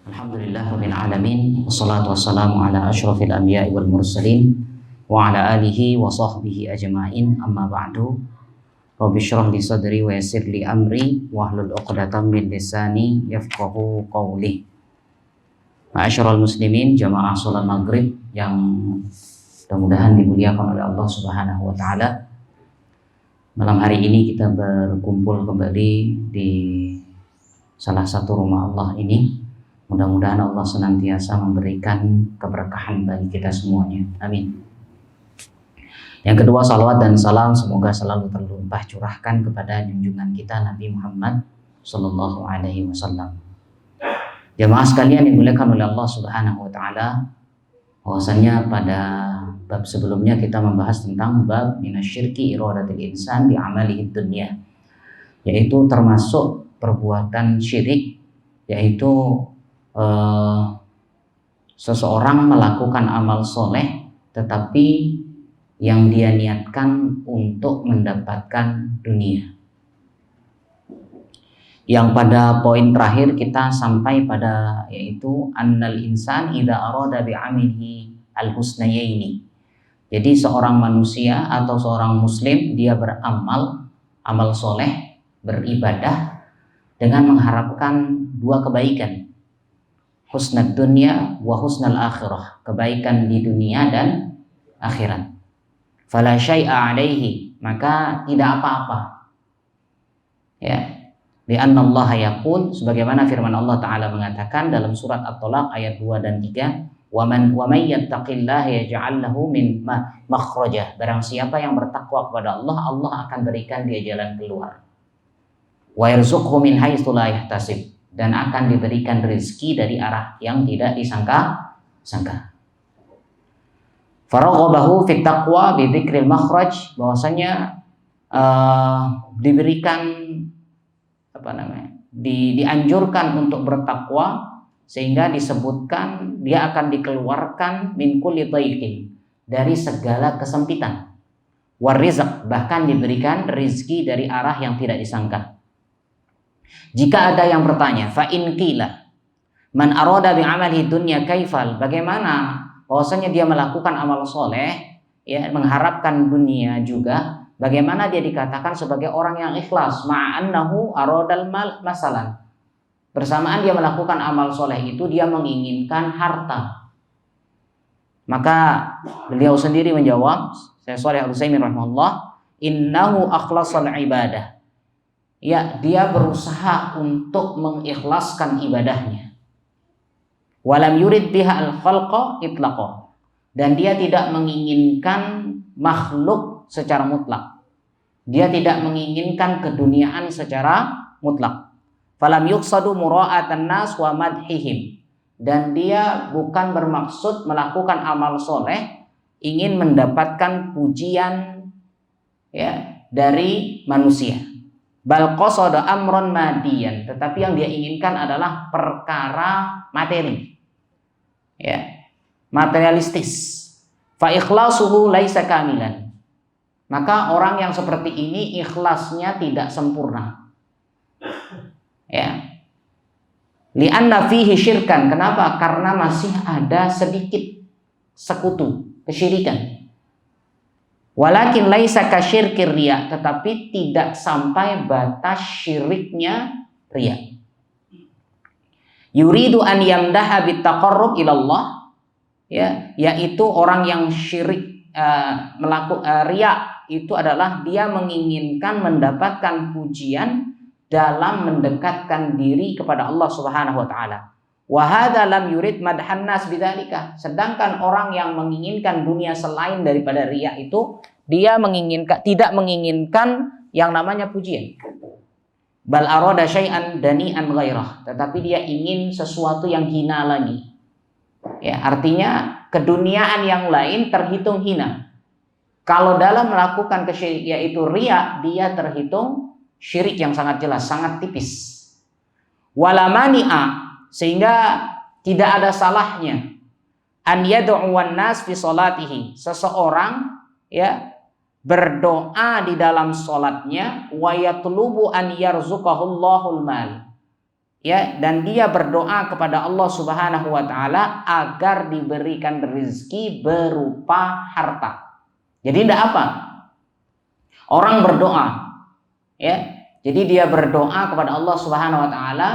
Alhamdulillah rabbil alamin, wassalatu wassalamu ala asyrafil anbiya'i wal mursalin wa ala alihi wa sahbihi ajma'in, amma ba'du. Rabbi shrah li sadri wa yassir li amri wahlul 'uqdatam min lisani yafqahu qawli. Ma'asyiral muslimin, jamaah salat maghrib yang mudah-mudahan dimuliakan oleh Allah Subhanahu wa taala. Malam hari ini kita berkumpul kembali di salah satu rumah Allah ini. Mudah-mudahan Allah senantiasa memberikan keberkahan bagi kita semuanya. Amin. Yang kedua, salawat dan salam semoga selalu terlimpah curahkan kepada junjungan kita Nabi Muhammad Sallallahu Alaihi Wasallam. Jamaah sekalian yang dimuliakan oleh Allah Subhanahu Wa Taala, bahwasanya pada bab sebelumnya kita membahas tentang bab minasyirki iradatil insan bi amalihi dunya, yaitu termasuk perbuatan syirik, yaitu seseorang melakukan amal soleh tetapi yang dia niatkan untuk mendapatkan dunia. Yang pada poin terakhir kita sampai pada yaitu annal insan idza arada bi amilihi al husnayaini. Jadi seorang manusia atau seorang muslim dia beramal amal soleh, beribadah dengan mengharapkan dua kebaikan, husnad dunya wa husnal akhirah, kebaikan di dunia dan akhirat. Fala syai'a alaihi, maka tidak apa-apa. Ya. Li'anna Allah yaqul, sebagaimana firman Allah taala mengatakan dalam surat At-Talaq ayat 2 dan 3, wa may yattaqillaha yaj'al lahu min makhrajah. Barang siapa yang bertakwa kepada Allah, Allah akan berikan dia jalan keluar. Wa yarzuqhu min haitsu la yahtasib, dan akan diberikan rezeki dari arah yang tidak disangka-sangka. Faraghabahu fit taqwa bi dzikril makhraj, bahwasanya diberikan dianjurkan untuk bertakwa sehingga disebutkan dia akan dikeluarkan min kulli dhaiqin, dari segala kesempitan, war rizq, bahkan diberikan rezeki dari arah yang tidak disangka. Jika ada yang bertanya, fa in qila man arada bi amali dunya kaifal, bagaimana bahwasanya dia melakukan amal soleh ya mengharapkan dunia juga, bagaimana dia dikatakan sebagai orang yang ikhlas, ma'annahu aradal mal masalan, bersamaan dia melakukan amal soleh itu dia menginginkan harta. Maka beliau sendiri menjawab, Syekh Shalih Al-Utsaimin rahimahullah, innahu akhlasal ibadah, ya dia berusaha untuk mengikhlaskan ibadahnya. Walam yurid biha al-khalqa itlaqah, dan dia tidak menginginkan makhluk secara mutlak. Dia tidak menginginkan keduniaan secara mutlak. Falam yuqsadu mura'atan nas wa madhihim, dan dia bukan bermaksud melakukan amal soleh ingin mendapatkan pujian ya dari manusia. Bal qasada amron madiyan, tetapi yang dia inginkan adalah perkara materi, ya, materialistis. Fa ikhlasuhu laisa kamilan, maka orang yang seperti ini ikhlasnya tidak sempurna, ya. Li'anna fihi syirkan, kenapa? Karena masih ada sedikit sekutu, kesyirikan. Walakin laisa kasyirkir riya, tetapi tidak sampai batas syiriknya riya. Yuridu an yamdaha bitaqarrub ilallah, ya, yaitu orang yang syirik melakukan riya itu adalah dia menginginkan mendapatkan pujian dalam mendekatkan diri kepada Allah Subhanahu wa taala. Wa hadza lam yurid madhan nas bidzalika, sedangkan orang yang menginginkan dunia selain daripada riya itu dia tidak menginginkan yang namanya pujian. Bal arada syai'an dani'an ghairah, tetapi dia ingin sesuatu yang hina lagi. Ya, artinya keduniaan yang lain terhitung hina. Kalau dalam melakukan kesyirikan yaitu riya, dia terhitung syirik yang sangat jelas, sangat tipis. Wala mani'a, sehingga tidak ada salahnya an yad'uwan nas fi salatihi, seseorang ya berdoa di dalam salatnya, wa yatlubu an yarzuqahullahul mal, ya, dan dia berdoa kepada Allah Subhanahu wa taala agar diberikan rezeki berupa harta. Jadi tidak apa? Orang berdoa, ya. Jadi dia berdoa kepada Allah Subhanahu wa taala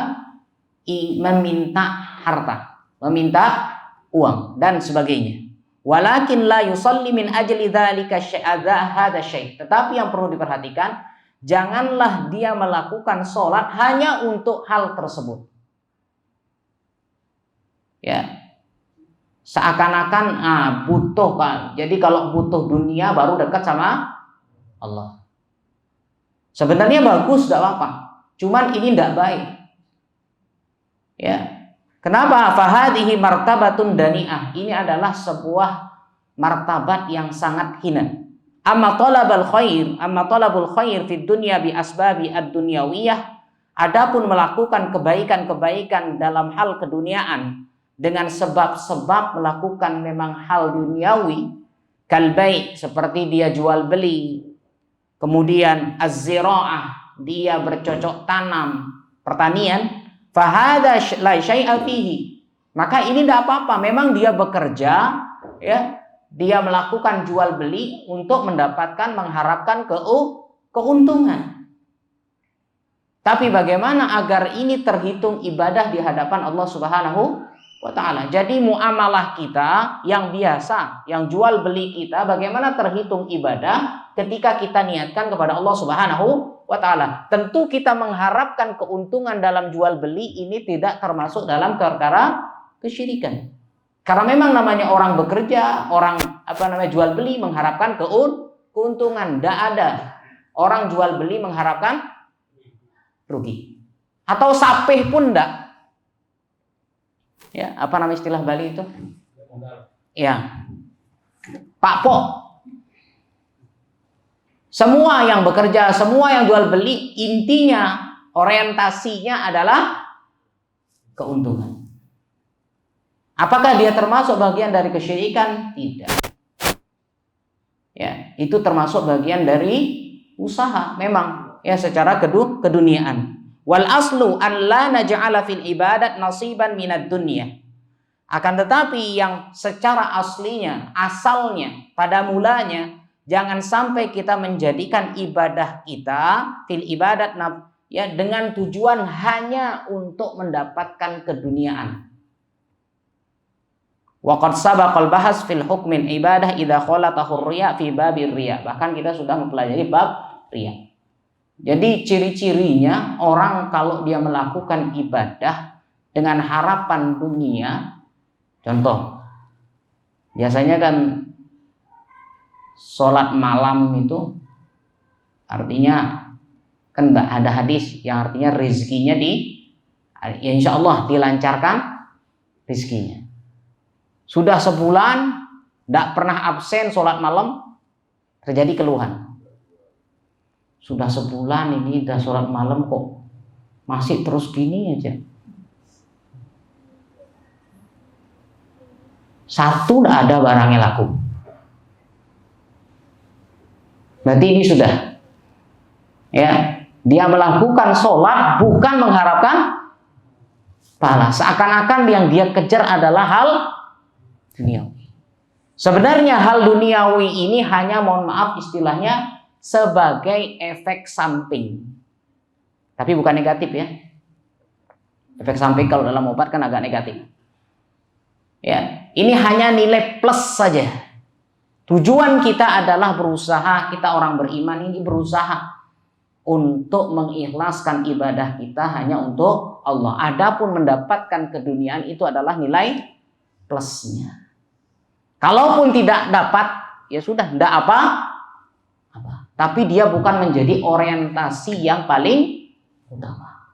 meminta harta, meminta uang dan sebagainya. Walakin la yusalli min ajli dzalika hadza syai'. Tetapi yang perlu diperhatikan, janganlah dia melakukan sholat hanya untuk hal tersebut. Ya. Seakan-akan butuh kan. Jadi kalau butuh dunia baru dekat sama Allah. Sebenarnya bagus, tidak apa-apa. Cuman ini tidak baik. Ya. Kenapa? Fahadhihi martabatun dani'ah. Ini adalah sebuah martabat yang sangat hina. Amma talabul khair fid dunya bi asbabi ad-dunyawiyah. Adapun melakukan kebaikan-kebaikan dalam hal keduniaan dengan sebab-sebab melakukan memang hal duniawi, kalbai seperti dia jual beli, kemudian az-zira'ah dia bercocok tanam, pertanian, fahada la syai'a fihi. Maka ini tidak apa-apa, memang dia bekerja, ya, dia melakukan jual beli untuk mendapatkan, mengharapkan keuntungan. Tapi bagaimana agar ini terhitung ibadah di hadapan Allah Subhanahu wa ta'ala? Jadi muamalah kita yang biasa, yang jual beli kita, bagaimana terhitung ibadah ketika kita niatkan kepada Allah Subhanahu wa ta'ala. Tentu kita mengharapkan keuntungan dalam jual beli ini tidak termasuk dalam perkara kesyirikan. Karena memang namanya orang bekerja, orang jual beli mengharapkan keuntungan. Tidak ada orang jual beli mengharapkan rugi. Atau sapeh pun tidak. Ya, apa nama istilah Bali itu? Ya. Pak Po. Semua yang bekerja, semua yang jual beli, intinya orientasinya adalah keuntungan. Apakah dia termasuk bagian dari kesyirikan? Tidak. Ya, itu termasuk bagian dari usaha memang, ya, secara keduniaan. Wal aslu an la naj'ala fil ibadat nasiban minad dunya. Akan tetapi yang secara aslinya, asalnya, pada mulanya, jangan sampai kita menjadikan ibadah kita fil ibadat, ya, dengan tujuan hanya untuk mendapatkan keduniaan. Wa qad sabaqal bahas fil hukmin ibadah idza khalatahu riya fi babir riya. Bahkan kita sudah mempelajari bab riya. Jadi ciri-cirinya orang kalau dia melakukan ibadah dengan harapan dunia, contoh, biasanya kan sholat malam itu artinya kan ada hadis yang artinya rezekinya ya insya Allah dilancarkan rezekinya. Sudah sebulan tidak pernah absen sholat malam, terjadi keluhan. Sudah sebulan ini udah sholat malam kok masih terus gini aja. Satu tidak ada barangnya laku. Berarti ini sudah, ya, dia melakukan sholat bukan mengharapkan pahala. Seakan-akan yang dia kejar adalah hal duniawi. Sebenarnya hal duniawi ini hanya, mohon maaf istilahnya, sebagai efek samping. Tapi bukan negatif, ya. Efek samping kalau dalam obat kan agak negatif. Ya, ini hanya nilai plus saja. Tujuan kita adalah berusaha, kita orang beriman ini berusaha untuk mengikhlaskan ibadah kita hanya untuk Allah. Adapun mendapatkan keduniaan itu adalah nilai plusnya. Kalaupun tidak dapat, ya sudah, tidak apa. Tapi dia bukan menjadi orientasi yang paling utama.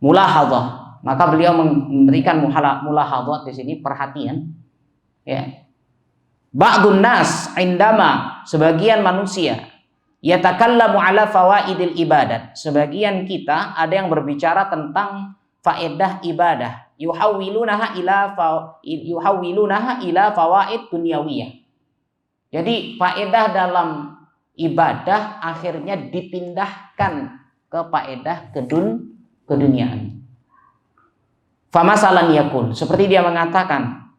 Mulahadhah. Maka beliau memberikan mulahadhah di sini, perhatian. Ya. Ba'dun nas indama, sebagian manusia, yatakallamu ala fawaidil ibadat. Sebagian kita ada yang berbicara tentang faedah ibadah. Yuhawwilunaha ila fawaid dunyawiyah. Jadi faedah dalam ibadah akhirnya dipindahkan ke faedah keduniaan. Famasalan yakul, seperti dia mengatakan,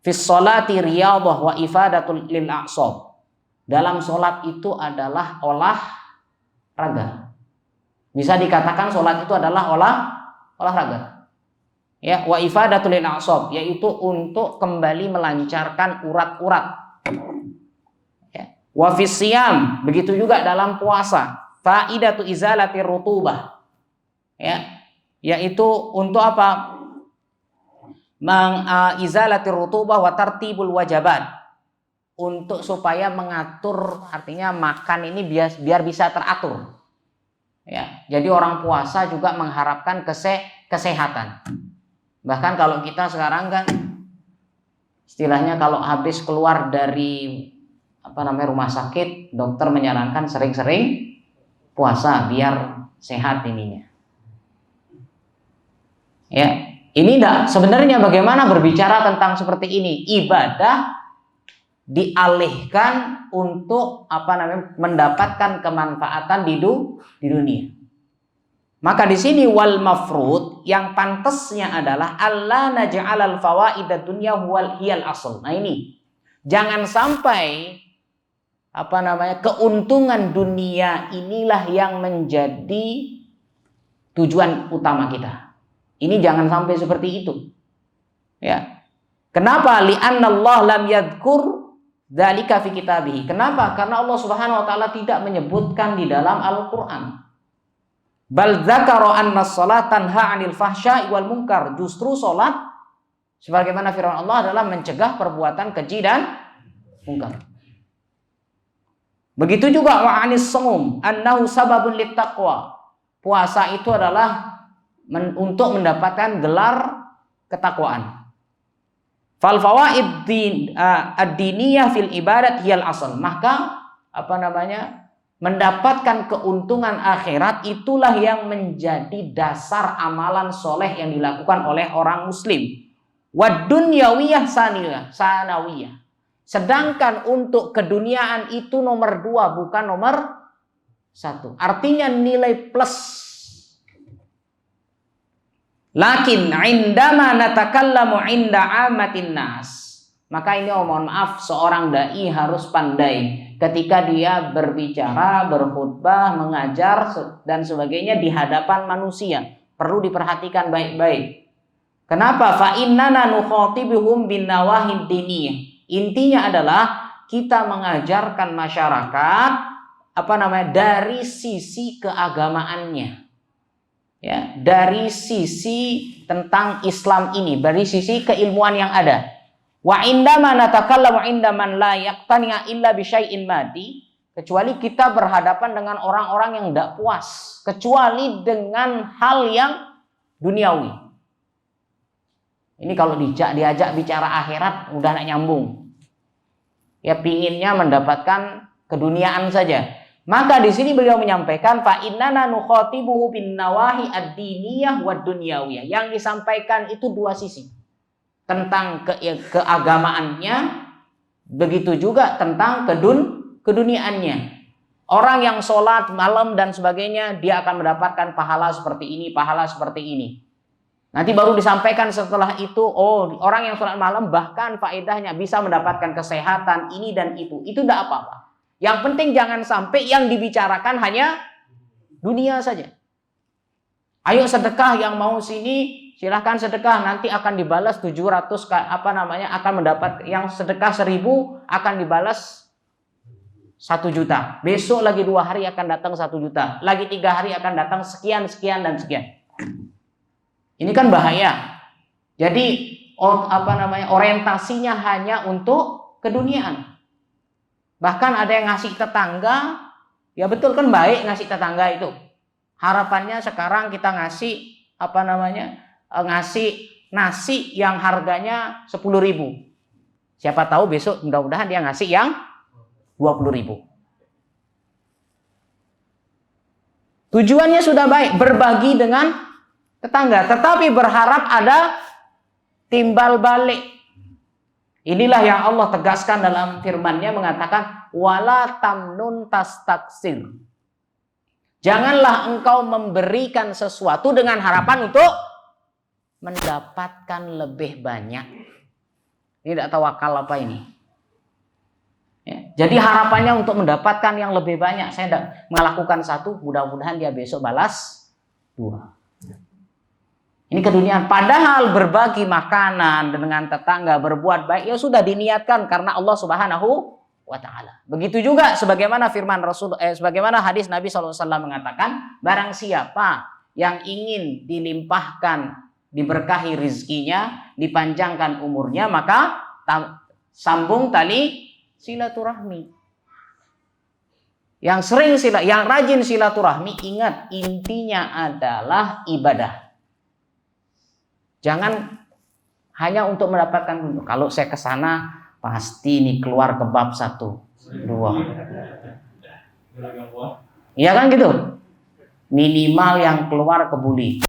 fis sholati riyadhah wa ifadatul lil a'shab. Dalam sholat itu adalah olahraga. Bisa dikatakan sholat itu adalah olahraga. Ya, wa ifadatul lil a'shab, yaitu untuk kembali melancarkan urat-urat. Ya. Wa fis siyam, begitu juga dalam puasa, faidatu izalatir rutubah. Ya, yaitu untuk apa? Izalatir rutubah wa tartibul wajabat. Untuk supaya mengatur, artinya makan ini biar bisa teratur. Ya, jadi orang puasa juga mengharapkan kesehatan. Bahkan kalau kita sekarang kan istilahnya kalau habis keluar dari rumah sakit, dokter menyarankan sering-sering puasa biar sehat ininya. Ya, ini sebenarnya bagaimana berbicara tentang seperti ini? Ibadah dialihkan untuk mendapatkan kemanfaatan di dunia. Maka di sini wal mafrud, yang pantasnya adalah alla naj'alal fawaidad dunya hiyal asl. Nah ini jangan sampai keuntungan dunia inilah yang menjadi tujuan utama kita. Ini jangan sampai seperti itu. Ya. Kenapa? Li'anna Allah lam yadhkur dzalika fi kitabih. Kenapa? Karena Allah Subhanahu wa taala tidak menyebutkan di dalam Al-Qur'an. Bal dzakara anna shalat tanha 'anil fahsya'i wal munkar. Justru salat sebagaimana firman Allah adalah mencegah perbuatan keji dan munkar. Begitu juga wa 'anis shaum annahu sababun littaqwa. Puasa itu adalah untuk mendapatkan gelar ketakwaan. Fal fawaid ad-diniyah fil ibadat hiyal asal. Maka mendapatkan keuntungan akhirat itulah yang menjadi dasar amalan soleh yang dilakukan oleh orang muslim. Wad dunyawiyah sanawiyah. Sedangkan untuk keduniaan itu nomor 2, bukan nomor 1. Artinya nilai plus. Lakin indama natakallamu inda amatin nas. Maka ini mohon maaf, seorang dai harus pandai ketika dia berbicara, berkhutbah, mengajar dan sebagainya di hadapan manusia. Perlu diperhatikan baik-baik. Kenapa? Fa innana nukhatibuhum bin nawahid diniyah. Intinya adalah kita mengajarkan masyarakat dari sisi keagamaannya. Ya, dari sisi tentang Islam ini, dari sisi keilmuan yang ada. Wa indama natakallamu indaman la yaqtani'a illa bi syai'in madi, kecuali kita berhadapan dengan orang-orang yang tidak puas kecuali dengan hal yang duniawi. Ini kalau diajak bicara akhirat udah nak nyambung. Ya pinginnya mendapatkan keduniaan saja. Maka di sini beliau menyampaikan fa innana nukhatibuhu bin nawahi ad-diniyah wad dunyawiyah. Yang disampaikan itu dua sisi. Tentang keagamaannya, begitu juga tentang keduniaannya. Orang yang sholat malam dan sebagainya, dia akan mendapatkan pahala seperti ini, pahala seperti ini. Nanti baru disampaikan setelah itu, orang yang sholat malam bahkan faedahnya bisa mendapatkan kesehatan ini dan itu. Itu tidak apa-apa. Yang penting jangan sampai yang dibicarakan hanya dunia saja. Ayo sedekah, yang mau sini silahkan sedekah, nanti akan dibalas 700 akan mendapat, yang sedekah 1000 akan dibalas 1 juta. Besok lagi 2 hari akan datang 1 juta. Lagi 3 hari akan datang sekian, sekian dan sekian. Ini kan bahaya. Jadi orientasinya hanya untuk keduniaan. Bahkan ada yang ngasih tetangga, ya betul kan baik ngasih tetangga itu. Harapannya sekarang kita ngasih ngasih nasi yang harganya 10.000. Siapa tahu besok mudah-mudahan dia ngasih yang 20.000. Tujuannya sudah baik, berbagi dengan tetangga, tetapi berharap ada timbal balik. Inilah yang Allah tegaskan dalam firman-Nya, mengatakan wala tamnun tastaksir. Janganlah engkau memberikan sesuatu dengan harapan untuk mendapatkan lebih banyak. Ini tidak tawakal apa ini? Ya, jadi harapannya untuk mendapatkan yang lebih banyak. Saya tidak melakukan satu, mudah-mudahan dia besok balas dua. Ini keduniaan. Padahal berbagi makanan dengan tetangga, berbuat baik, ya sudah diniatkan karena Allah Subhanahu wa Ta'ala. Begitu juga sebagaimana firman Rasul, sebagaimana hadis Nabi SAW mengatakan, barang siapa yang ingin dilimpahkan, diberkahi rizkinya, dipanjangkan umurnya, maka sambung tali silaturahmi. Yang rajin silaturahmi, ingat intinya adalah ibadah. Jangan hanya untuk mendapatkan, kalau saya ke sana pasti nih keluar kebab 1, 2. Iya kan gitu. Minimal yang keluar kebuli.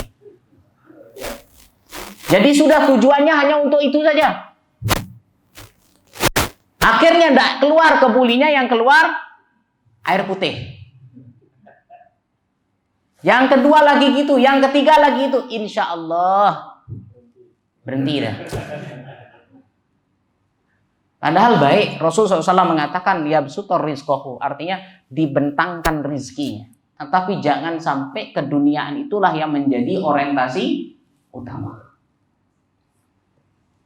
Jadi sudah tujuannya hanya untuk itu saja. Akhirnya tidak keluar kebulinya, yang keluar air putih. Yang kedua lagi gitu, yang ketiga lagi itu, insya Allah berhenti dah. Padahal baik, Rasulullah SAW mengatakan yabsutur rizqahu, artinya dibentangkan rizkinya. Tetapi jangan sampai keduniaan itulah yang menjadi orientasi utama.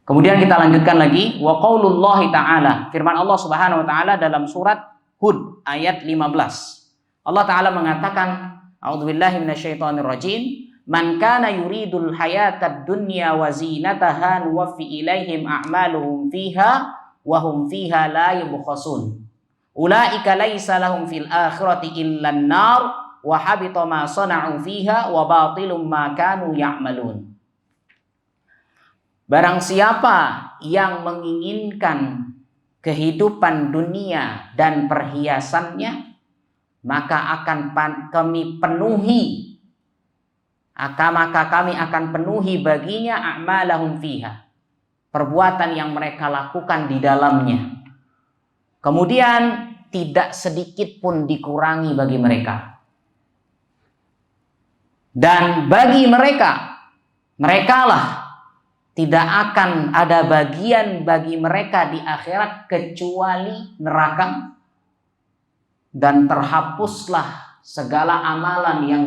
Kemudian kita lanjutkan lagi, wa qaulullahi ta'ala, firman Allah Subhanahu wa taala dalam surat Hud ayat 15. Allah taala mengatakan, a'udzubillahi minasyaitonirrajim, man kana yuridul hayatad dunya wa zinataha nuwaffi ilaihim a'maluhum fiha wa hum fiha la yubkhasun. Ulaika laisa lahum fil akhirati illan nar wa habita ma sana'u fiha wa batilum ma kanu ya'malun. Barang siapa yang menginginkan kehidupan dunia dan perhiasannya, maka akan kami penuhi, maka kami akan penuhi baginya a'malahum fiha, perbuatan yang mereka lakukan di dalamnya. Kemudian tidak sedikit pun dikurangi bagi mereka. Dan bagi merekalah tidak akan ada bagian bagi mereka di akhirat kecuali neraka, dan terhapuslah segala amalan yang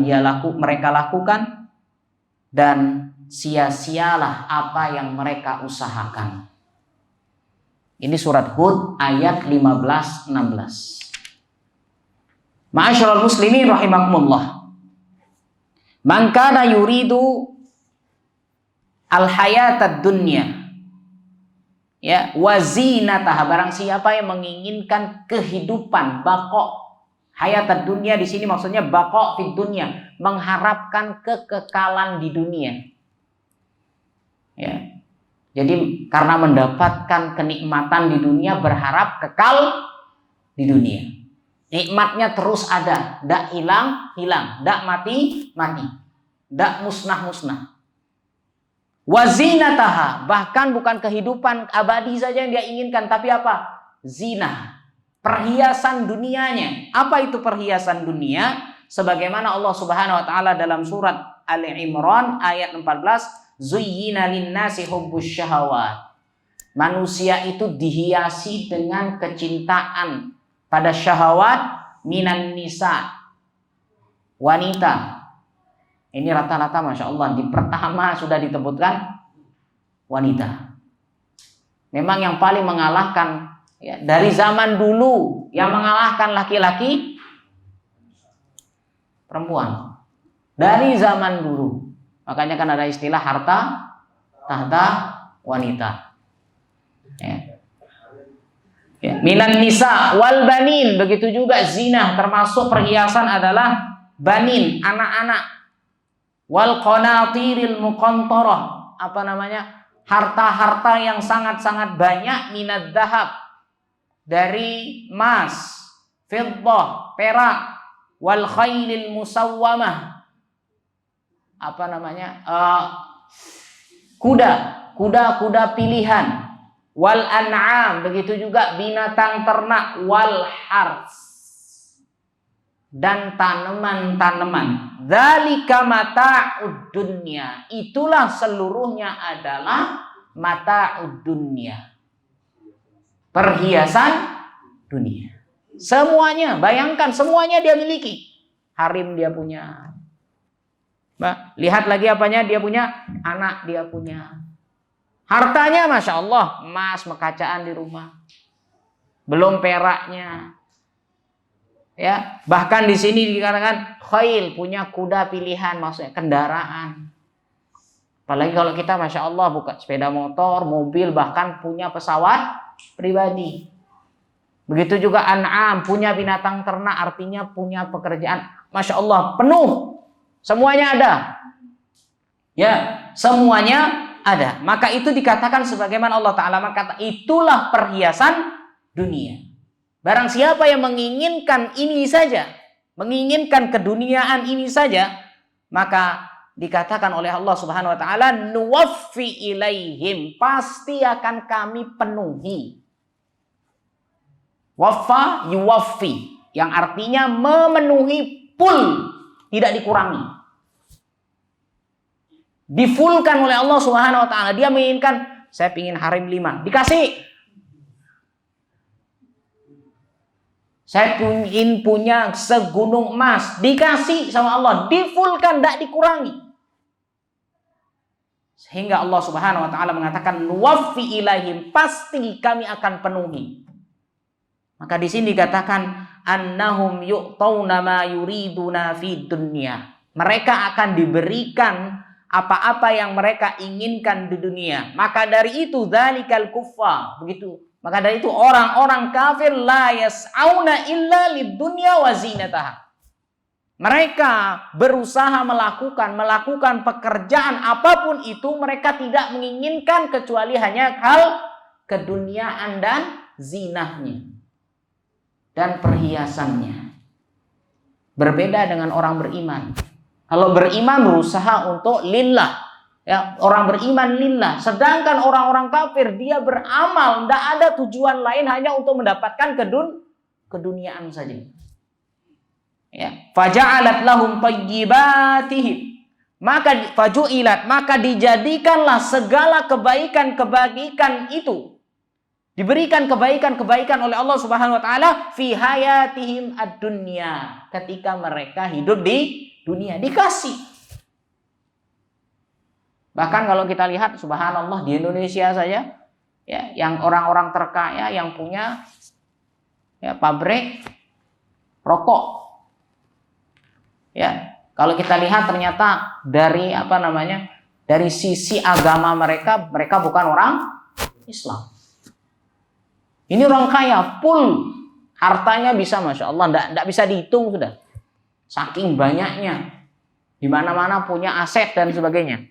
mereka lakukan, dan sia-sialah apa yang mereka usahakan. Ini surat Hud ayat 15-16. Ma'asyiral muslimin rahimakumullah. Man kana yuridu al-hayatad dunya, ya, wazinataha, barang siapa yang menginginkan kehidupan baqo, hayatad dunya di sini maksudnya baqo fid dunya, mengharapkan kekekalan di dunia. Ya. Jadi karena mendapatkan kenikmatan di dunia berharap kekal di dunia. Nikmatnya terus ada, ndak hilang, ndak mati, ndak musnah. Wazinataha, bahkan bukan kehidupan abadi saja yang dia inginkan, tapi apa? Zina, perhiasan dunianya. Apa itu perhiasan dunia? Sebagaimana Allah Subhanahu wa taala dalam surat Ali Imran ayat 14, zuyyina linnasi hubbus syahawat. Manusia itu dihiasi dengan kecintaan pada syahwat minan nisa, wanita. Ini rata-rata Masya Allah di pertama sudah disebutkan wanita. Memang yang paling mengalahkan, ya, dari zaman dulu yang mengalahkan laki-laki perempuan. Dari zaman dulu. Makanya kan ada istilah harta tahta wanita. Ya. Ya. Minan nisa wal banin, begitu juga zina, termasuk perhiasan adalah banin, anak-anak. Wal qanatiril muqantarah, apa namanya? Harta-harta yang sangat-sangat banyak, minad dahab, dari emas, fiddah, perak, wal khailil musawwamah, apa namanya? Kuda pilihan, wal an'am, begitu juga binatang ternak, wal hars, dan tanaman-tanaman. Dzalika mata'ud dunya. Itulah seluruhnya adalah mata'ud dunya. Perhiasan dunia. Semuanya, bayangkan semuanya dia miliki. Harem dia punya. Lihat lagi apanya dia punya, anak dia punya. Hartanya Masya Allah, emas mekacaan di rumah. Belum peraknya. Ya, bahkan di sini dikatakan khail, punya kuda pilihan, maksudnya kendaraan. Apalagi kalau kita Masya Allah buka sepeda motor, mobil, bahkan punya pesawat pribadi. Begitu juga an'am, punya binatang ternak, artinya punya pekerjaan. Masya Allah, penuh. Semuanya ada. Ya, semuanya ada. Maka itu dikatakan sebagaimana Allah Ta'ala kata, itulah perhiasan dunia. Barang siapa yang menginginkan ini saja, menginginkan keduniaan ini saja, maka dikatakan oleh Allah Subhanahu wa taala, nuwaffi ilaihim, pasti akan kami penuhi. Waffa yuwaffi, yang artinya memenuhi full, tidak dikurangi. Difulkan oleh Allah Subhanahu wa taala. Dia menginginkan, saya ingin harem 5, dikasih. Saya ingin punya segunung emas, dikasih sama Allah, difulkan, tidak dikurangi. Sehingga Allah Subhanahu wa taala mengatakan nuwaffi ilaihim, pasti kami akan penuhi. Maka di sini dikatakan annahum yu'tauna ma yuriduna fid dunya. Mereka akan diberikan apa-apa yang mereka inginkan di dunia. Maka dari itu dzalikal kuffar, begitu. Maka dari itu orang-orang kafir la yas'auna illa lidunya wa zinataha. Mereka berusaha melakukan pekerjaan apapun itu, mereka tidak menginginkan kecuali hanya hal keduniaan dan zinahnya dan perhiasannya. Berbeda dengan orang beriman. Kalau beriman berusaha untuk lillah. Ya, orang beriman lillah. Sedangkan orang-orang kafir dia beramal, tidak ada tujuan lain hanya untuk mendapatkan keduniaan saja. Ya, faja'alat lahum thayyibatihim. Maka faju'ilat, maka dijadikanlah segala kebaikan-kebaikan itu. Diberikan kebaikan-kebaikan oleh Allah Subhanahu wa taala fi hayatihim ad-dunya. Ketika mereka hidup di dunia, dikasih. Bahkan kalau kita lihat subhanallah di Indonesia saja, ya, yang orang-orang terkaya yang punya ya, pabrik rokok. Ya, kalau kita lihat ternyata dari dari sisi agama mereka bukan orang Islam. Ini orang kaya, full hartanya bisa Masya Allah, enggak bisa dihitung sudah. Saking banyaknya. Di mana-mana punya aset dan sebagainya.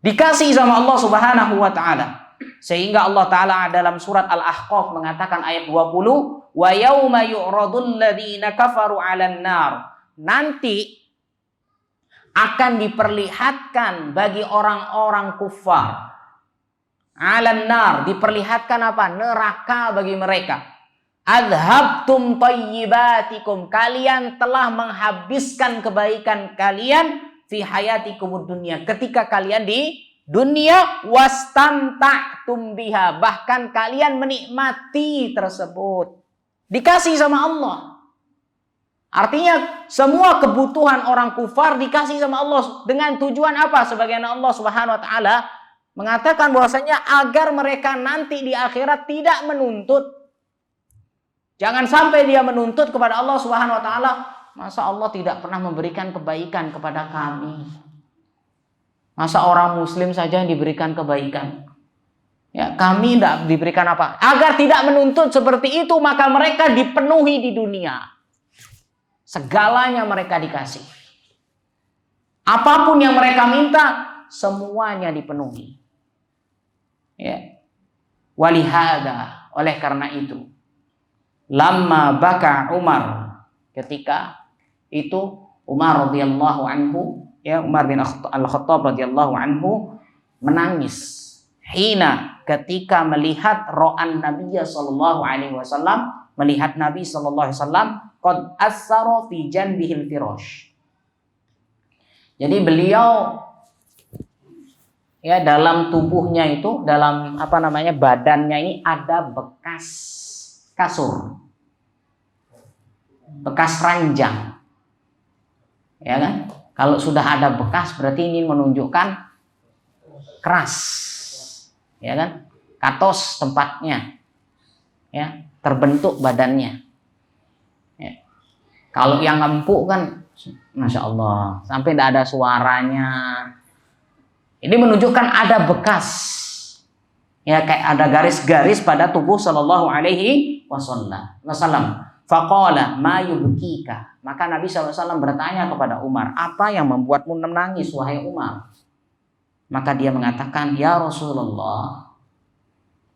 Dikasih sama Allah Subhanahu wa taala. Sehingga Allah taala dalam surat Al-Ahqaf mengatakan ayat 20, wa yauma yu'radul ladzina kafaru 'alan nar. Nanti akan diperlihatkan bagi orang-orang kufar 'alan nar, diperlihatkan apa? Neraka bagi mereka. Adhabtum tayyibatikum, kalian telah menghabiskan kebaikan kalian fi hayatikumud dunya, ketika kalian di dunia, wastamta'tum biha, bahkan kalian menikmati tersebut, dikasih sama Allah. Artinya semua kebutuhan orang kufar dikasih sama Allah dengan tujuan apa? Sebagaimana Allah Subhanahu wa taala mengatakan bahwasanya agar mereka nanti di akhirat tidak menuntut. Jangan sampai dia menuntut kepada Allah Subhanahu wa taala, masa Allah tidak pernah memberikan kebaikan kepada kami? Masa orang muslim saja yang diberikan kebaikan? Ya, kami tidak diberikan apa? Agar tidak menuntut seperti itu, maka mereka dipenuhi di dunia. Segalanya mereka dikasih. Apapun yang mereka minta, semuanya dipenuhi. Ya. Walihada, oleh karena itu, lamma baka Umar, ketika itu Umar radhiyallahu anhu, ya, Umar bin Al-Khattab radhiyallahu anhu menangis hina, ketika melihat ro'an Nabi sallallahu alaihi wasallam melihat Nabi sallallahu alaihi wasallam qad asara fi janbihil firash. Jadi beliau ya dalam tubuhnya itu, dalam badannya ini ada bekas kasur, bekas ranjang, ya kan? Kalau sudah ada bekas berarti ini menunjukkan keras, ya kan? Katos tempatnya, ya, terbentuk badannya. Ya. Kalau yang empuk kan, masya Allah, sampai tidak ada suaranya. Ini menunjukkan ada bekas, ya, kayak ada garis-garis pada tubuh Sallallahu Alaihi Wasallam. Faqala ma yubkika. Maka Nabi SAW bertanya kepada Umar, apa yang membuatmu menangis wahai Umar? Maka dia mengatakan, ya Rasulullah,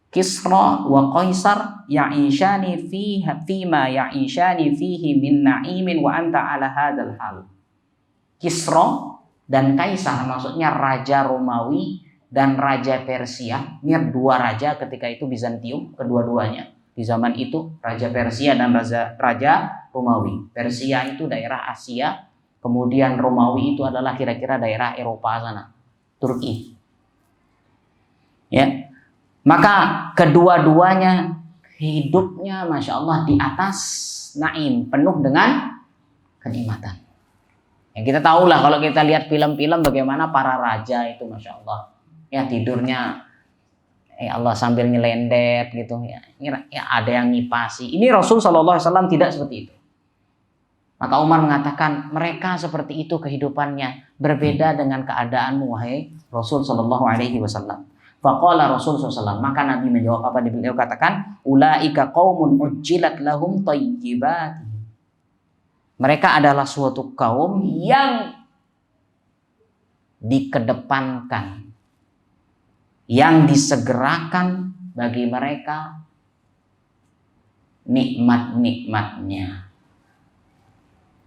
Kisra wa Qaisar ya'ishani fima ya'ishani fihi min na'imin wa anta ala hadzal hal. Kisra dan Kaisar, maksudnya Raja Romawi dan Raja Persia. Ini dua raja ketika itu Bizantium, kedua-duanya. Di zaman itu Raja Persia dan Raja Romawi. Persia itu daerah Asia, kemudian Romawi itu adalah kira-kira daerah Eropa sana, Turki. Ya, maka kedua-duanya hidupnya masya Allah di atas naim, penuh dengan kenikmatan. Ya, kita tahulah kalau kita lihat film-film bagaimana para raja itu masya Allah, ya tidurnya ya Allah sambil nyelendet gitu, ya ada yang ngipasi. Ini Rasul Shallallahu Alaihi Wasallam tidak seperti itu. Maka Umar mengatakan, mereka seperti itu kehidupannya, berbeda dengan keadaanmu wahai Rasul Shallallahu Alaihi Wasallam. Faqala Rasul SAW, maka Nabi menjawab apa beliau katakan, ulaika qaumun ujjilat lahum thayyibat. Mereka adalah suatu kaum yang dikedepankan, yang disegerakan bagi mereka nikmat-nikmatnya.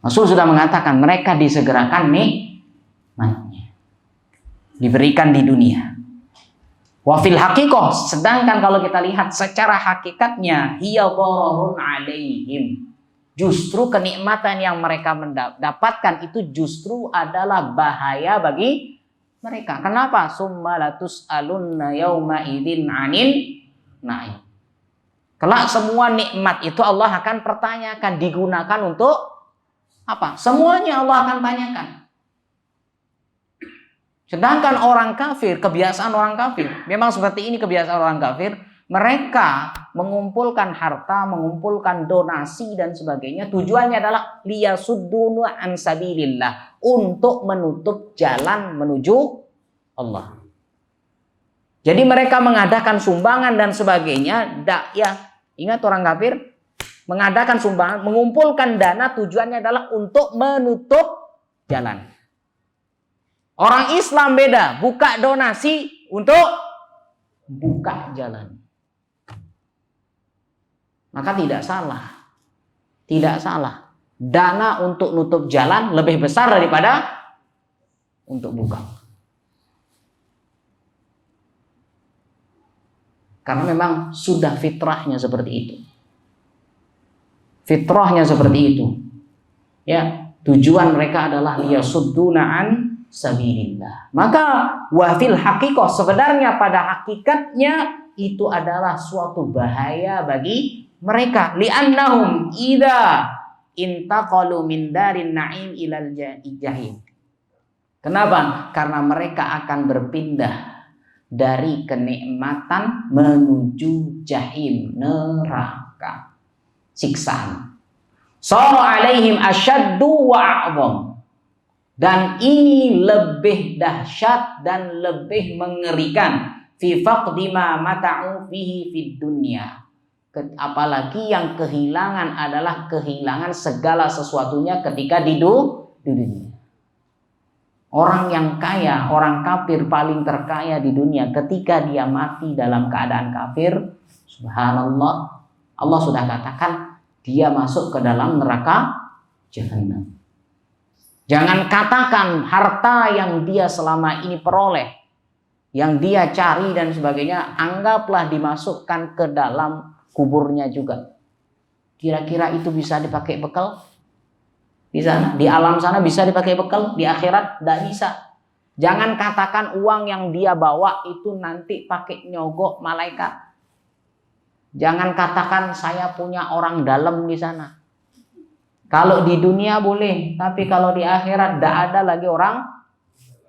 Rasul sudah mengatakan mereka disegerakan nikmatnya, diberikan di dunia. Wafil hakikoh, sedangkan kalau kita lihat secara hakikatnya, hiya dhararun alaihim. Justru kenikmatan yang mereka mendapatkan itu justru adalah bahaya bagi mereka. Kenapa? Summa latus'alunna yauma idzin 'anil na'im. Kelak semua nikmat itu Allah akan pertanyakan, digunakan untuk apa? Semuanya Allah akan tanyakan. Sedangkan orang kafir, kebiasaan orang kafir, memang seperti ini kebiasaan orang kafir, mereka mengumpulkan harta, mengumpulkan donasi dan sebagainya, tujuannya adalah liyasuddunu an sabilillah, untuk menutup jalan menuju Allah. Jadi mereka mengadakan sumbangan dan sebagainya, ya, ingat orang kafir mengadakan sumbangan, mengumpulkan dana, tujuannya adalah untuk menutup jalan. Orang Islam beda, buka donasi untuk buka jalan. Maka tidak salah. Tidak salah. Dana untuk nutup jalan lebih besar daripada untuk buka. Karena memang sudah fitrahnya seperti itu. Fitrahnya seperti itu. Ya, tujuan mereka adalah liyasudduna an sabilillah. Maka wafil hakikoh, sebenarnya pada hakikatnya itu adalah suatu bahaya bagi mereka. Li'annahum idza intaqalu min darin na'im ilal jahim. Kenapa? Karena mereka akan berpindah dari kenikmatan menuju jahim, neraka, siksaan. Sara alaihim asyaddu wa a'zam. Dan ini lebih dahsyat dan lebih mengerikan. Fi faqdi ma mata'u fihi fid dunya. Apalagi yang kehilangan adalah kehilangan segala sesuatunya ketika di dunia. Orang yang kaya, orang kafir paling terkaya di dunia, ketika dia mati dalam keadaan kafir, subhanallah, Allah sudah katakan dia masuk ke dalam neraka Jahannam. Jangan katakan harta yang dia selama ini peroleh, yang dia cari dan sebagainya, anggaplah dimasukkan ke dalam kuburnya juga. Kira-kira itu bisa dipakai bekal? Di sana, di alam sana bisa dipakai bekal, di akhirat tidak bisa. Jangan katakan uang yang dia bawa itu nanti pakai nyogok malaikat. Jangan katakan saya punya orang dalam di sana. Kalau di dunia boleh, tapi kalau di akhirat tidak ada lagi orang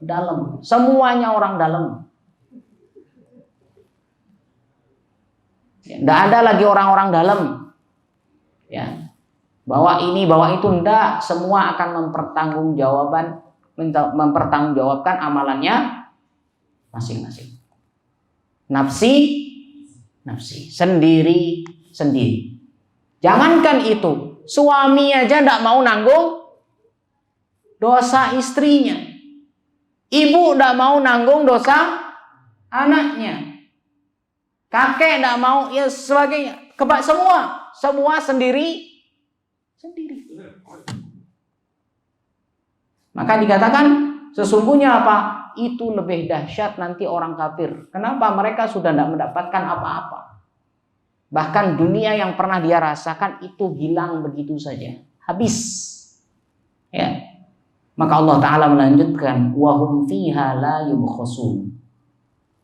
dalam. Semuanya orang dalam. Tidak ada lagi orang-orang dalam. Ya. Bawa ini, bawa itu, enggak. Semua akan mempertanggungjawabkan amalannya masing-masing. Nafsi, sendiri. Jangankan itu, suami aja enggak mau nanggung dosa istrinya. Ibu enggak mau nanggung dosa anaknya. Kakek enggak mau, ya sebagainya. Semua sendiri. Maka dikatakan sesungguhnya apa? Itu lebih dahsyat nanti orang kafir. Kenapa? Mereka sudah tidak mendapatkan apa-apa. Bahkan dunia yang pernah dia rasakan itu hilang begitu saja. Habis. Ya. Maka Allah Ta'ala melanjutkan, wahum fiha la yubkhasun.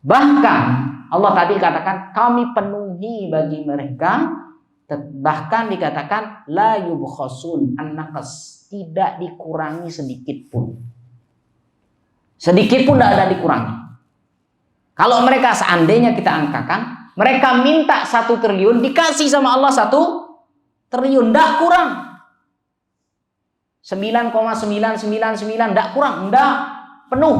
Bahkan Allah tadi katakan kami penuhi bagi mereka, bahkan dikatakan la yubkhasun an-naqas, tidak dikurangi sedikit pun. Sedikit pun tidak ada dikurangi. Kalau mereka seandainya kita angkakan, mereka minta 1 triliun, dikasih sama Allah 1 triliun, tidak kurang. 9,999 tidak kurang, tidak, penuh.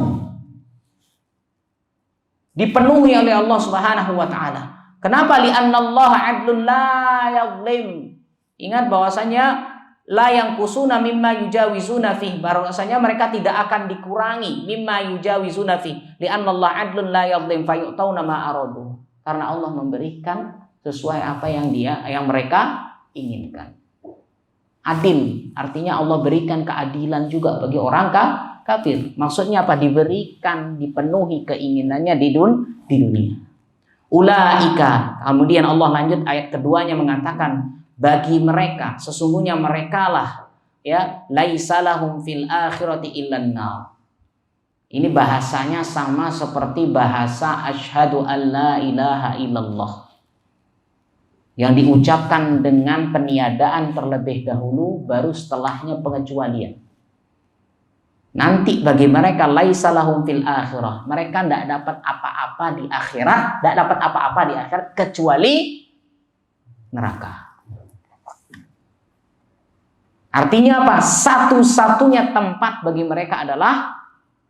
Dipenuhi oleh Allah Subhanahu wa taala. Kenapa? Li'annallaha 'adlun la yadhlim. Ingat bahwasanya la yang kusuna mimma yujawizuna fi, bahwasanya mereka tidak akan dikurangi mimma yujawizuna fi, li'annallaha 'adlun la yadhlim fayu'tauna ma aradu. Karena Allah memberikan sesuai apa yang mereka inginkan. Adil, artinya Allah berikan keadilan juga bagi orang kafir. Maksudnya apa? Diberikan, dipenuhi keinginannya di dunia. Ulaika. Kemudian Allah lanjut ayat keduanya mengatakan, bagi mereka, sesungguhnya mereka lah, ya, laisa lahum fil akhirati illan nar. Ini bahasanya sama seperti bahasa asyhadu an la ilaha illallah, yang diucapkan dengan peniadaan terlebih dahulu, baru setelahnya pengecualian. Nanti bagi mereka laisa lahum fil akhirah, mereka tidak dapat apa-apa di akhirat, kecuali neraka. Artinya apa? Satu-satunya tempat bagi mereka adalah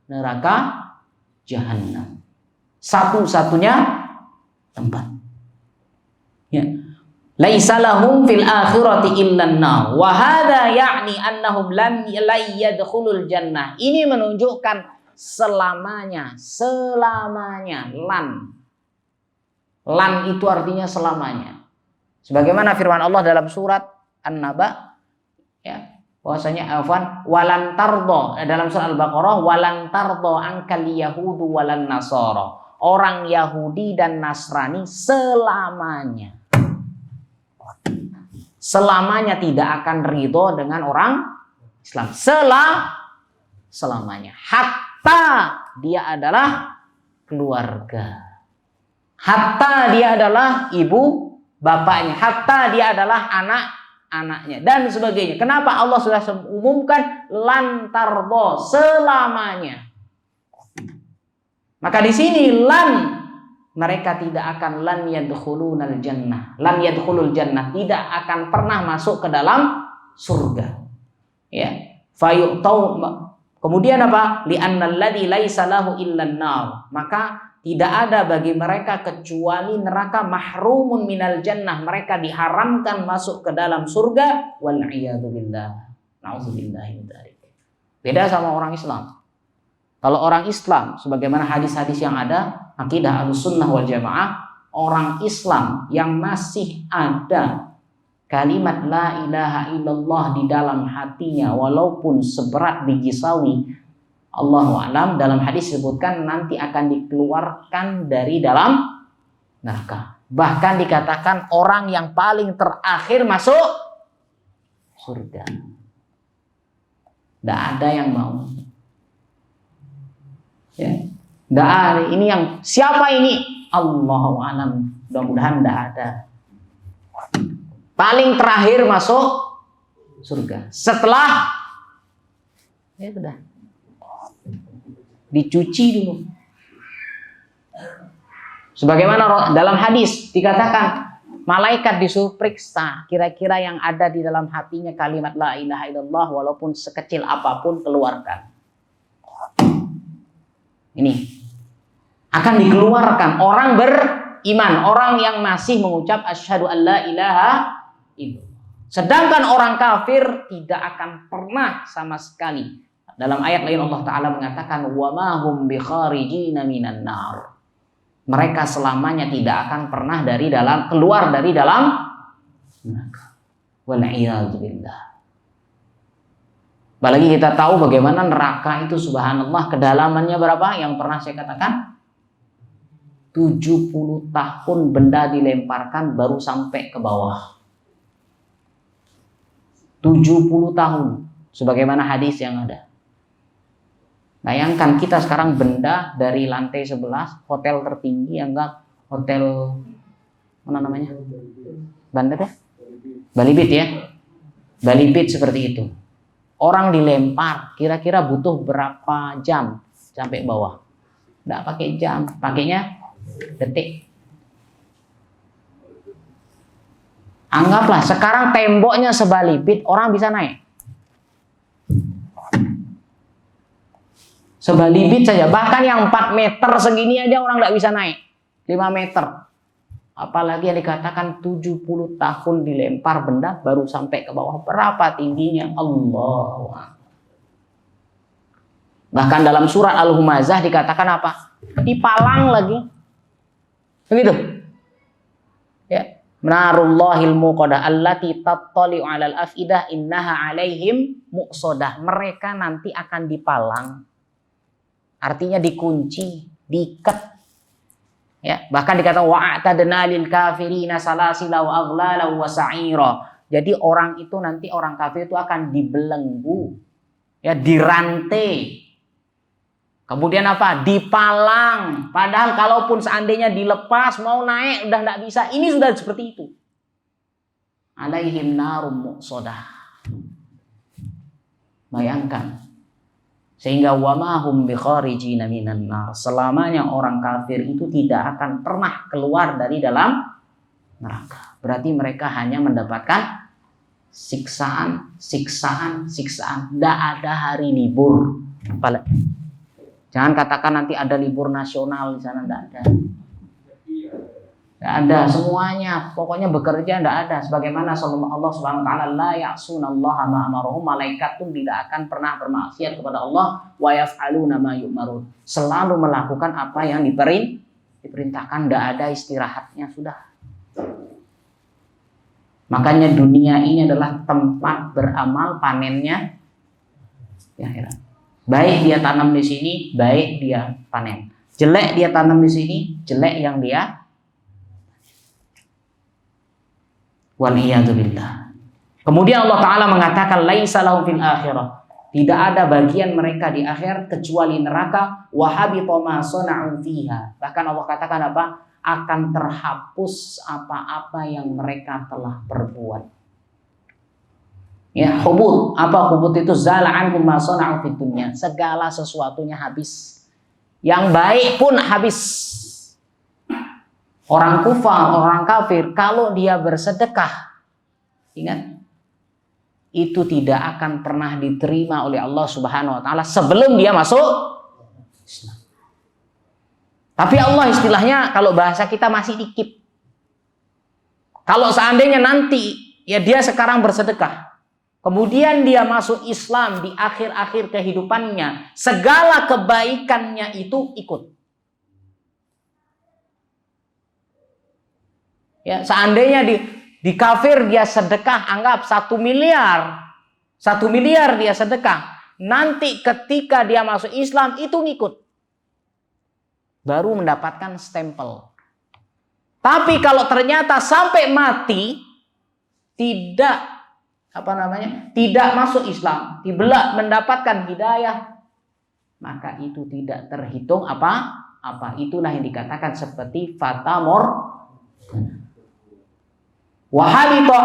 neraka jahanam. Satu-satunya tempat. Ya. Laisa lahum fil akhirati illan nar wa hadza ya'ni annahum lam yadkhulul jannah. Ini menunjukkan selamanya lan itu artinya selamanya, sebagaimana firman Allah dalam surat An-Naba, ya, bahwasanya walan tardo, dalam surah Al-Baqarah, walan tardo ankal yahudu walan nasara, orang Yahudi dan Nasrani selamanya tidak akan ridho dengan orang Islam. Selamanya. Hatta dia adalah keluarga. Hatta dia adalah ibu bapaknya. Hatta dia adalah anak-anaknya. Dan sebagainya. Kenapa Allah sudah umumkan lantardo, selamanya. Maka di sini mereka tidak akan lan yadkhulul jannah, tidak akan pernah masuk ke dalam surga. Ya, kemudian apa? Li'annal ladzi laisa lahu illan nar. Maka tidak ada bagi mereka kecuali neraka, mahrumun minal jannah, mereka diharamkan masuk ke dalam surga, wal iyadu billah. Nauzubillahi min dzalik. Beda sama orang Islam. Kalau orang Islam, sebagaimana hadis-hadis yang ada, akidah Ahlussunnah wal Jamaah, orang Islam yang masih ada kalimat la ilaha illallah di dalam hatinya, walaupun seberat biji sawi, Allahu a'lam, dalam hadis disebutkan nanti akan dikeluarkan dari dalam neraka. Bahkan dikatakan orang yang paling terakhir masuk surga. Tidak ada yang mau. Ya. Tidak ada. Ini yang siapa ini? Allahu a'lam. Mudah-mudahan tidak ada. Paling terakhir masuk surga. Setelah ya sudah dicuci dulu. Sebagaimana dalam hadis dikatakan, malaikat disuruh periksa kira-kira yang ada di dalam hatinya kalimat la ilaha illallah, walaupun sekecil apapun keluarkan. Ini akan dikeluarkan orang beriman, orang yang masih mengucap asyhadu an la ilaha illallah. Sedangkan orang kafir tidak akan pernah sama sekali. Dalam ayat lain Allah Ta'ala mengatakan wa ma hum bi kharijina minan nar. Mereka selamanya tidak akan pernah keluar dari dalam neraka. Wal'iyadzubillah. Apalagi kita tahu bagaimana neraka itu subhanallah kedalamannya berapa? Yang pernah saya katakan 70 tahun benda dilemparkan baru sampai ke bawah. 70 tahun. Sebagaimana hadis yang ada. Bayangkan kita sekarang benda dari lantai 11, hotel tertinggi, anggap hotel mana namanya? Bandar ya? Balibit ya? Balibit seperti itu. Orang dilempar, kira-kira butuh berapa jam sampai bawah? Nggak pakai jam, pakainya detik. Anggaplah sekarang temboknya sebalibit, orang bisa naik. Sebalibit saja, bahkan yang 4 meter segini aja orang nggak bisa naik. 5 meter. Apalagi yang dikatakan 70 tahun dilempar benda baru sampai ke bawah. Berapa tingginya? Allah. Bahkan dalam surat Al-Humazah dikatakan apa? Dipalang lagi. Begitu. Ya. Narullahil muqadah allati tattali'u 'alal afidah innaha 'alaihim muqsadah. Mereka nanti akan dipalang. Artinya dikunci, diikat. Ya, bahkan dikatakan wa'atadna lil kafirina salasila wa aghlala wa sa'ira. Jadi orang itu nanti orang kafir itu akan dibelenggu, ya, dirantai. Kemudian apa? Dipalang. Padahal kalaupun seandainya dilepas mau naik udah enggak bisa. Ini sudah seperti itu. Alaihim narum muqsadah. Bayangkan. Sehingga wamahum bi kharijina minan nar. Selamanya orang kafir itu tidak akan pernah keluar dari dalam neraka. Berarti mereka hanya mendapatkan siksaan. Tidak ada hari libur. Jangan katakan nanti ada libur nasional di sana, tidak ada. Tidak ada semuanya. Pokoknya bekerja tidak ada. Sebagaimana Allah Subhanahu wa taala la ya'sunallaha ma amaruhum, malaikat pun tidak akan pernah bermaksiat kepada Allah, wa yaf'aluna ma yu'marun. Selalu melakukan apa yang diperintahkan, tidak ada istirahatnya sudah. Makanya dunia ini adalah tempat beramal, panennya ya akhirat. Baik dia tanam di sini, baik dia panen. Jelek dia tanam di sini, jelek yang dia. Waliyadzubillah. Kemudian Allah Ta'ala mengatakan laisa lahum fil akhirah. Tidak ada bagian mereka di akhir kecuali neraka. Wa habita ma sana'u fiha. Bahkan Allah katakan apa? Akan terhapus apa-apa yang mereka telah perbuat. Ya, hubut. Apa hubut itu? Zala anhum ma sana'u fid dunya. Segala sesuatunya habis. Yang baik pun habis. Orang kufar, orang kafir, kalau dia bersedekah, ingat, itu tidak akan pernah diterima oleh Allah Subhanahu wa taala sebelum dia masuk Islam. Tapi Allah istilahnya kalau bahasa kita masih dikit. Kalau seandainya nanti ya dia sekarang bersedekah, kemudian dia masuk Islam di akhir-akhir kehidupannya, segala kebaikannya itu ikut. Ya, seandainya di kafir dia sedekah, anggap 1 miliar. 1 miliar dia sedekah. Nanti ketika dia masuk Islam itu ngikut. Baru mendapatkan stempel. Tapi kalau ternyata sampai mati tidak tidak masuk Islam, tidak mendapatkan hidayah, maka itu tidak terhitung apa? Itulah yang dikatakan seperti fata morgana. Wa habita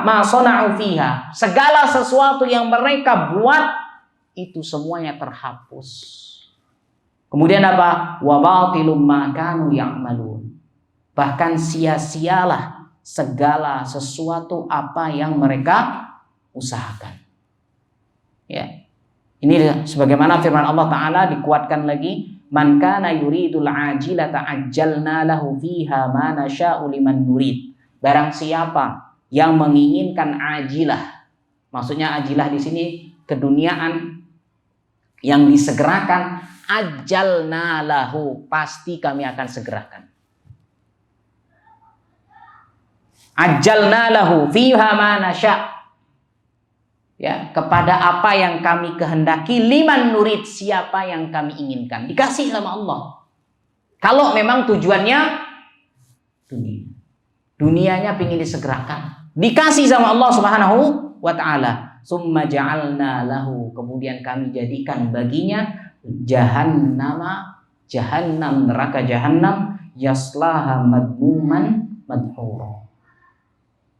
ma sana'u fiha. Segala sesuatu yang mereka buat itu semuanya terhapus. Kemudian apa? Wa batilum ma kanu ya'malun. Bahkan sia-sialah segala sesuatu apa yang mereka usahakan. Ya. Ini sebagaimana firman Allah Ta'ala dikuatkan lagi, man kana yuridul ajilata ajjalna lahu fiha ma nasya'u liman nurid. Barang siapa yang menginginkan ajilah, maksudnya ajilah di sini keduniaan yang disegerakan, ajjalna lahu, pasti kami akan segerakan. Ajjalna lahu fiha ma nasya', ya, kepada apa yang kami kehendaki, liman nurid, siapa yang kami inginkan, dikasih sama Allah. Kalau memang tujuannya dunianya ingin disegerakan, dikasih sama Allah Subhanahu wa ta'ala. Summa ja'alna lahu, kemudian kami jadikan baginya jahannam, neraka jahannam, yaslaha madmuman madhura,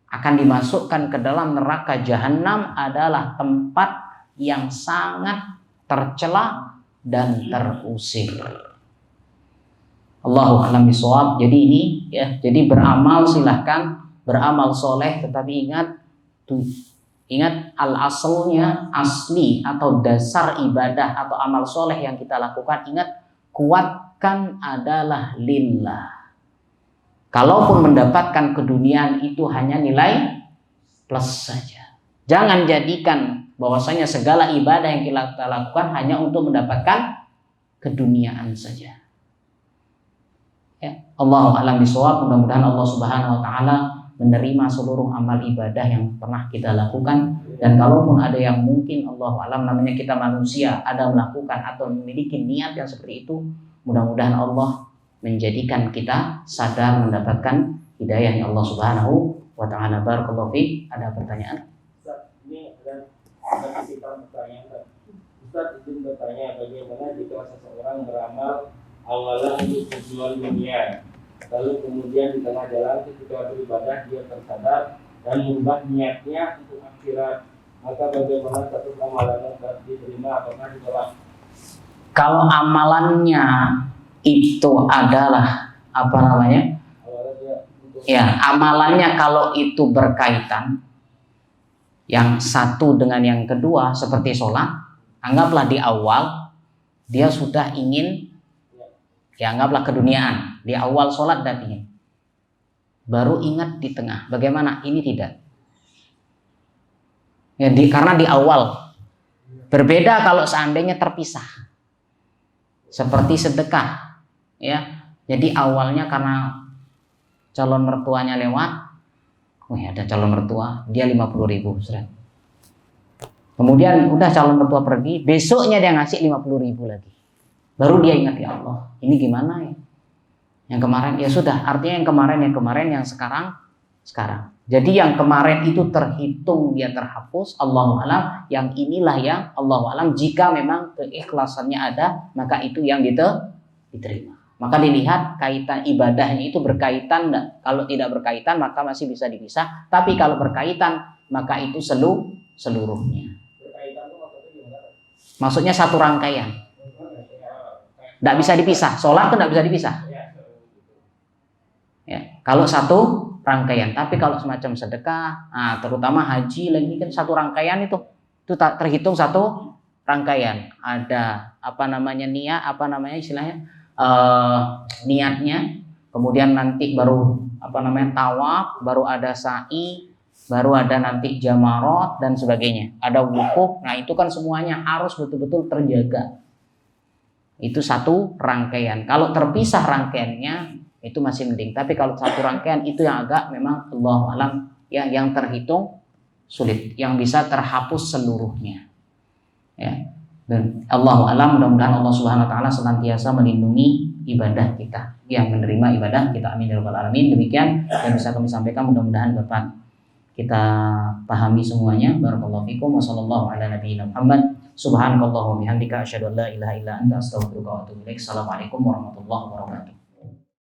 akan dimasukkan ke dalam neraka jahanam adalah tempat yang sangat tercela dan terusir. Allahu a'lam bishawab. Jadi ini ya, jadi beramal silahkan, beramal soleh, tetapi ingat al-aslnya, asli atau dasar ibadah atau amal soleh yang kita lakukan, ingat, kuatkan adalah lillah. Kalaupun mendapatkan keduniaan itu hanya nilai plus saja. Jangan jadikan bahwasanya segala ibadah yang kita lakukan hanya untuk mendapatkan keduniaan saja. Ya, Allahu a'lam bishawab. Mudah-mudahan Allah Subhanahu wa taala menerima seluruh amal ibadah yang pernah kita lakukan, dan kalaupun ada yang mungkin Allahu a'lam, namanya kita manusia, ada melakukan atau memiliki niat yang seperti itu, mudah-mudahan Allah menjadikan kita sadar mendapatkan hidayahnya Allah Subhanahu wa taala. Barakallahu fiik. Ada pertanyaan? Ustaz, ini ada kita pertanyaan. Ustaz izin bertanya, bagaimana jika seseorang beramal awalan untuk tujuan dunia, lalu kemudian di tengah jalan ketika beribadah dia tersadar dan mengubah niatnya untuk akhirat, maka bagaimana status amalannya diterima apakah ditolak? Kalau amalannya itu adalah amalannya kalau itu berkaitan yang satu dengan yang kedua, seperti sholat, anggaplah di awal dia sudah ingin, ya anggaplah keduniaan, di awal sholat dan ingin, baru ingat di tengah, bagaimana? Ini tidak ya, karena di awal. Berbeda kalau seandainya terpisah, seperti sedekah ya, jadi awalnya karena calon mertuanya lewat, ada calon mertua, dia 50.000, kemudian udah calon mertua pergi, besoknya dia ngasih 50.000 lagi, baru dia ingat, ya Allah, ini gimana ya, yang kemarin ya sudah, artinya yang kemarin, yang sekarang. Jadi yang kemarin itu terhitung dia terhapus, Allahu a'lam. Yang inilah yang Allahu a'lam, jika memang keikhlasannya ada, maka itu yang diterima. Maka dilihat kaitan ibadahnya itu berkaitan enggak. Kalau tidak berkaitan maka masih bisa dipisah, tapi kalau berkaitan maka itu seluruhnya. Berkaitan itu maksudnya gimana? Maksudnya satu rangkaian. Enggak bisa dipisah. Sholat itu enggak bisa dipisah. Ya, kalau satu rangkaian. Tapi kalau semacam sedekah, terutama haji lagi kan satu rangkaian itu terhitung satu rangkaian. Ada niat, istilahnya niatnya, kemudian nanti baru tawaf, baru ada sa'i, baru ada nanti jamarot dan sebagainya. Ada wukuf. Nah itu kan semuanya harus betul-betul terjaga. Itu satu rangkaian. Kalau terpisah rangkaiannya itu masih mending, tapi kalau satu rangkaian itu yang agak memang Allahu a'lam ya, yang terhitung sulit, yang bisa terhapus seluruhnya ya. Dan Allahu a'lam, mudah-mudahan Allah Subhanahu wa taala senantiasa melindungi ibadah kita, yang menerima ibadah kita, amin ya rabbal alamin. Demikian yang bisa kami sampaikan, mudah-mudahan dapat kita pahami semuanya. Barakallahu fikum wa sallallahu ala nabiyyina Muhammad. Subhanakallahumma bihamdika asyhadu an la ilaha illa anta astaghfiruka wa atubu ilaik. Assalamualaikum warahmatullahi wabarakatuh.